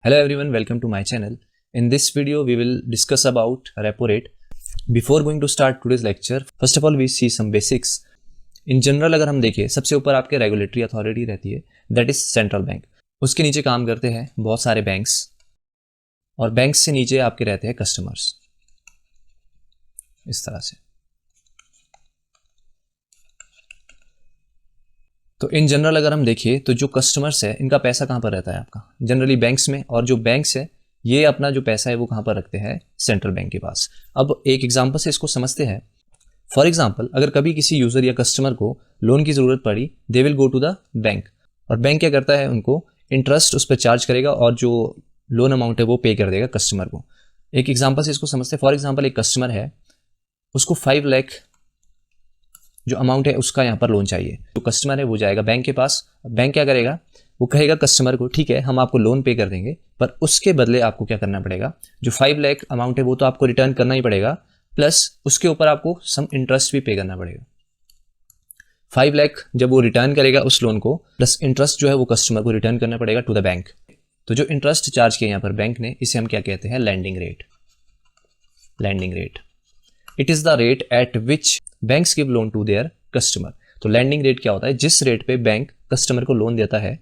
Hello everyone, welcome to my channel. In this video, we will discuss about repo rate. Before going to start today's lecture, first of all we see some basics. In general अगर हम देखें, सबसे ऊपर आपके regulatory authority रहती है, that is central bank. उसके नीचे काम करते हैं बहुत सारे बैंक्स, और बैंक्स से नीचे आपके रहते हैं कस्टमर्स. इस तरह से. तो इन जनरल अगर हम देखिए तो जो कस्टमर्स है इनका पैसा कहाँ पर रहता है आपका, जनरली बैंक्स में, और जो बैंक्स है ये अपना जो पैसा है वो कहाँ पर रखते हैं, सेंट्रल बैंक के पास. अब एक एग्जांपल से इसको समझते हैं. फॉर एग्जांपल, अगर कभी किसी यूजर या कस्टमर को लोन की ज़रूरत पड़ी, they will go to the bank, और बैंक क्या करता है, उनको इंटरेस्ट उस पर चार्ज करेगा और जो लोन अमाउंट है वो पे कर देगा कस्टमर को. एक एग्जाम्पल से इसको समझते हैं. फॉर एग्जाम्पल, एक कस्टमर है, उसको 5 लाख जो अमाउंट है उसका यहाँ पर लोन चाहिए. जो कस्टमर है वो जाएगा बैंक के पास. बैंक क्या करेगा, वो कहेगा कस्टमर को, ठीक है हम आपको लोन पे कर देंगे, पर उसके बदले आपको क्या करना पड़ेगा, जो 5 लाख अमाउंट है वो तो आपको रिटर्न करना ही पड़ेगा, प्लस उसके ऊपर आपको सम इंटरेस्ट भी पे करना पड़ेगा. 5 लाख जब वो रिटर्न करेगा उस लोन को, प्लस इंटरेस्ट जो है वो कस्टमर को रिटर्न करना पड़ेगा टू द बैंक. तो जो इंटरेस्ट चार्ज किया यहाँ पर बैंक ने, इसे हम क्या कहते हैं, lending rate. Lending rate, it is the rate at which banks give loan to their customer. तो लैंडिंग रेट क्या होता है, जिस रेट पे बैंक कस्टमर को लोन देता है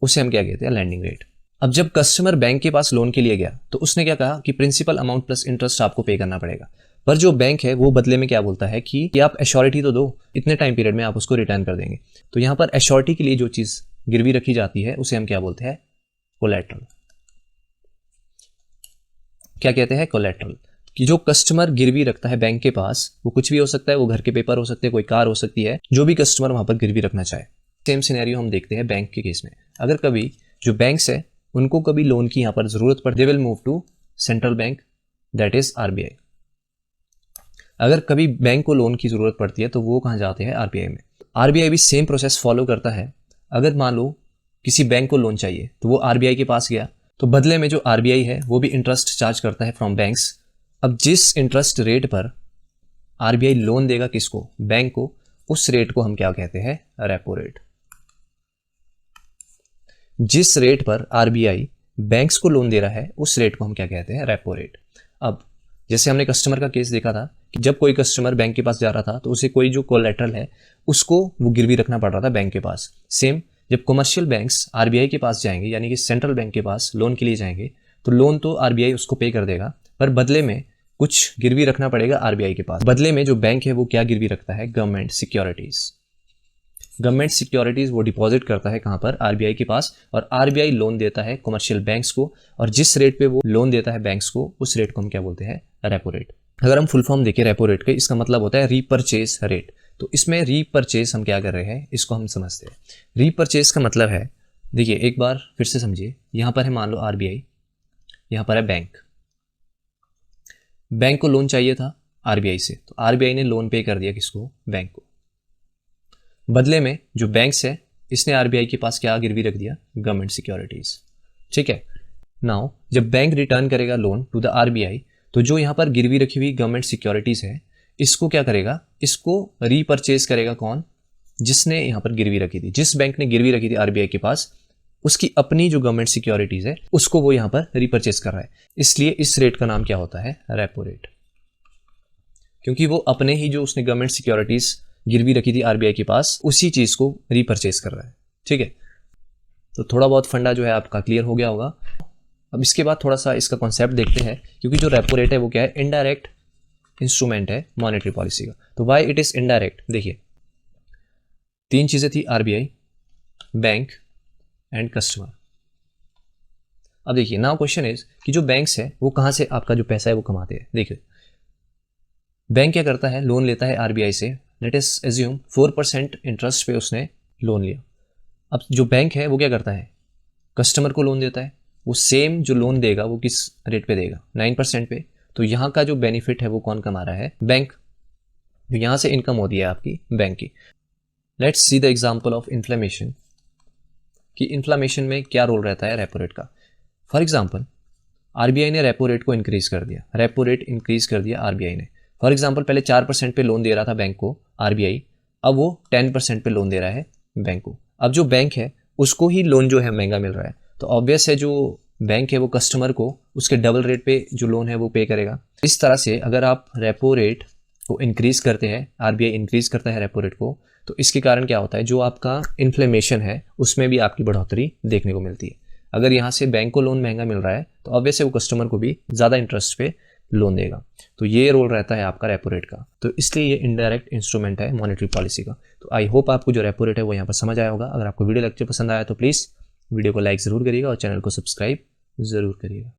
उसे हम क्या कहते हैं, लैंडिंग रेट. अब जब कस्टमर बैंक के पास लोन के लिए गया तो उसने क्या कहा कि प्रिंसिपल अमाउंट प्लस इंटरेस्ट आपको पे करना पड़ेगा, पर जो बैंक है वो बदले में क्या बोलता है कि आप एश्योरिटी तो दो, इतने टाइम पीरियड में आप उसको रिटर्न कर देंगे. तो यहाँ पर एश्योरिटी के लिए जो चीज गिरवी रखी जाती है उसे हम क्या बोलते हैं, कोलैटरल. क्या कहते हैं, कोलैटरल. कि जो कस्टमर गिरवी रखता है बैंक के पास, वो कुछ भी हो सकता है, वो घर के पेपर हो सकते हैं, कोई कार हो सकती है, जो भी कस्टमर वहां पर गिरवी रखना चाहे. सेम सिनेरियो हम देखते हैं बैंक के केस में. अगर कभी जो बैंक्स है उनको कभी लोन की यहाँ पर जरूरत पड़े, they will move to central bank, that is RBI. अगर कभी बैंक को लोन की जरूरत पड़ती है तो वो कहाँ जाते हैं, आरबीआई में. आरबीआई भी सेम प्रोसेस फॉलो करता है. अगर मान लो किसी बैंक को लोन चाहिए तो वो आरबीआई के पास गया, तो बदले में जो आरबीआई है वो भी इंटरेस्ट चार्ज करता है फ्रॉम बैंक्स. अब जिस इंटरेस्ट रेट पर आरबीआई लोन देगा किसको, बैंक को, उस रेट को हम क्या कहते हैं, रेपो रेट. जिस रेट पर आरबीआई बैंक्स को लोन दे रहा है उस रेट को हम क्या कहते हैं, रेपो रेट. अब जैसे हमने कस्टमर का केस देखा था कि जब कोई कस्टमर बैंक के पास जा रहा था तो उसे कोई जो कोलैटरल है उसको वो गिरवी रखना पड़ रहा था बैंक के पास. सेम जब कमर्शियल बैंक्स आरबीआई के पास जाएंगे, यानी कि सेंट्रल बैंक के पास लोन के लिए जाएंगे, तो लोन तो आरबीआई उसको पे कर देगा, पर बदले में कुछ गिरवी रखना पड़ेगा आरबीआई के पास. बदले में जो बैंक है वो क्या गिरवी रखता है, गवर्नमेंट सिक्योरिटीज. गवर्नमेंट सिक्योरिटीज वो डिपॉजिट करता है कहां पर, आरबीआई के पास, और आरबीआई लोन देता है कमर्शियल बैंक्स को, और जिस रेट पे वो लोन देता है बैंक्स को, उस रेट को हम क्या बोलते हैं, रेपो रेट. अगर हम फुल फॉर्म देखें रेपो रेट के, इसका मतलब होता है रीपरचेज रेट. तो इसमें रीपरचेज हम क्या कर रहे हैं, इसको हम समझते हैं. रीपरचेज का मतलब है, देखिए एक बार फिर से समझिए, यहां पर है मान लो आरबीआई, यहां पर है बैंक. बैंक को लोन चाहिए था आरबीआई से, तो आरबीआई ने लोन पे कर दिया किसको, बैंक को. बदले में जो बैंक्स है इसने आरबीआई के पास क्या गिरवी रख दिया, गवर्नमेंट सिक्योरिटीज. ठीक है. नाउ जब बैंक रिटर्न करेगा लोन टू द आरबीआई, तो जो यहां पर गिरवी रखी हुई गवर्नमेंट सिक्योरिटीज है, इसको क्या करेगा, इसको रीपरचेज करेगा कौन, जिसने यहां पर गिरवी रखी थी. जिस बैंक ने गिरवी रखी थी आरबीआई के पास, उसकी अपनी जो गवर्नमेंट सिक्योरिटीज है उसको वो यहां पर रिपरचेज कर रहा है. इसलिए इस रेट का नाम क्या होता है, रेपो रेट. क्योंकि वो अपने ही जो उसने गवर्नमेंट सिक्योरिटीज गिरवी रखी थी आरबीआई के पास, उसी चीज को रिपरचेज कर रहा है. ठीक है. तो थोड़ा बहुत फंडा जो है आपका क्लियर हो गया होगा. अब इसके बाद थोड़ा सा इसका कॉन्सेप्ट देखते हैं, क्योंकि जो रेपो रेट है वो क्या है, इनडायरेक्ट इंस्ट्रूमेंट है मॉनेटरी पॉलिसी का. तो वाई इट इज इनडायरेक्ट, देखिए 3 चीजें थी, आरबीआई, बैंक एंड कस्टमर. अब देखिए नाउ क्वेश्चन इज कि जो बैंक्स है वो कहां से आपका जो पैसा है वो कमाते हैं. देखिए बैंक क्या करता है, लोन लेता है आरबीआई से, लेट अस एज्यूम 4% इंटरेस्ट पे उसने लोन लिया. अब जो बैंक है वो क्या करता है, कस्टमर को लोन देता है, वो सेम जो लोन देगा वो किस रेट पे देगा, 9% पे. तो यहाँ का जो बेनिफिट है वो कौन कमा रहा है, बैंक. तो यहाँ से इनकम होती है आपकी बैंक की. Let's see the example of inflammation, कि इन्फ्लेमेशन में क्या रोल रहता है रेपो रेट का. फॉर एग्जांपल, आरबीआई ने रेपो रेट को इंक्रीज कर दिया, रेपो रेट इंक्रीज कर दिया आरबीआई ने. फॉर एग्जांपल, पहले 4% पे लोन दे रहा था बैंक को आरबीआई, अब वो 10% पे लोन दे रहा है बैंक को. अब जो बैंक है उसको ही लोन जो है महंगा मिल रहा है, तो ऑब्वियस है जो बैंक है वो कस्टमर को उसके डबल रेट पे जो लोन है वो पे करेगा। इस तरह से अगर आप रेपो रेट को इंक्रीज़ करते हैं, आरबीआई इंक्रीज़ करता है रेपो रेट को, तो इसके कारण क्या होता है, जो आपका इन्फ्लेमेशन है उसमें भी आपकी बढ़ोतरी देखने को मिलती है। अगर यहाँ से बैंक को लोन महंगा मिल रहा है तो ऑब्वियस है वो कस्टमर को भी ज़्यादा इंटरेस्ट पे लोन देगा। तो ये रोल रहता है आपका रेपो रेट का। तो इसलिए ये इनडायरेक्ट इंस्ट्रूमेंट है मॉनेटरी पॉलिसी का। तो आई होप आपको जो रेपो रेट है वो यहाँ पर समझ आया होगा। अगर आपको वीडियो लेक्चर पसंद आया तो प्लीज़ वीडियो को लाइक ज़रूर करिएगा और चैनल को सब्सक्राइब ज़रूर करिएगा।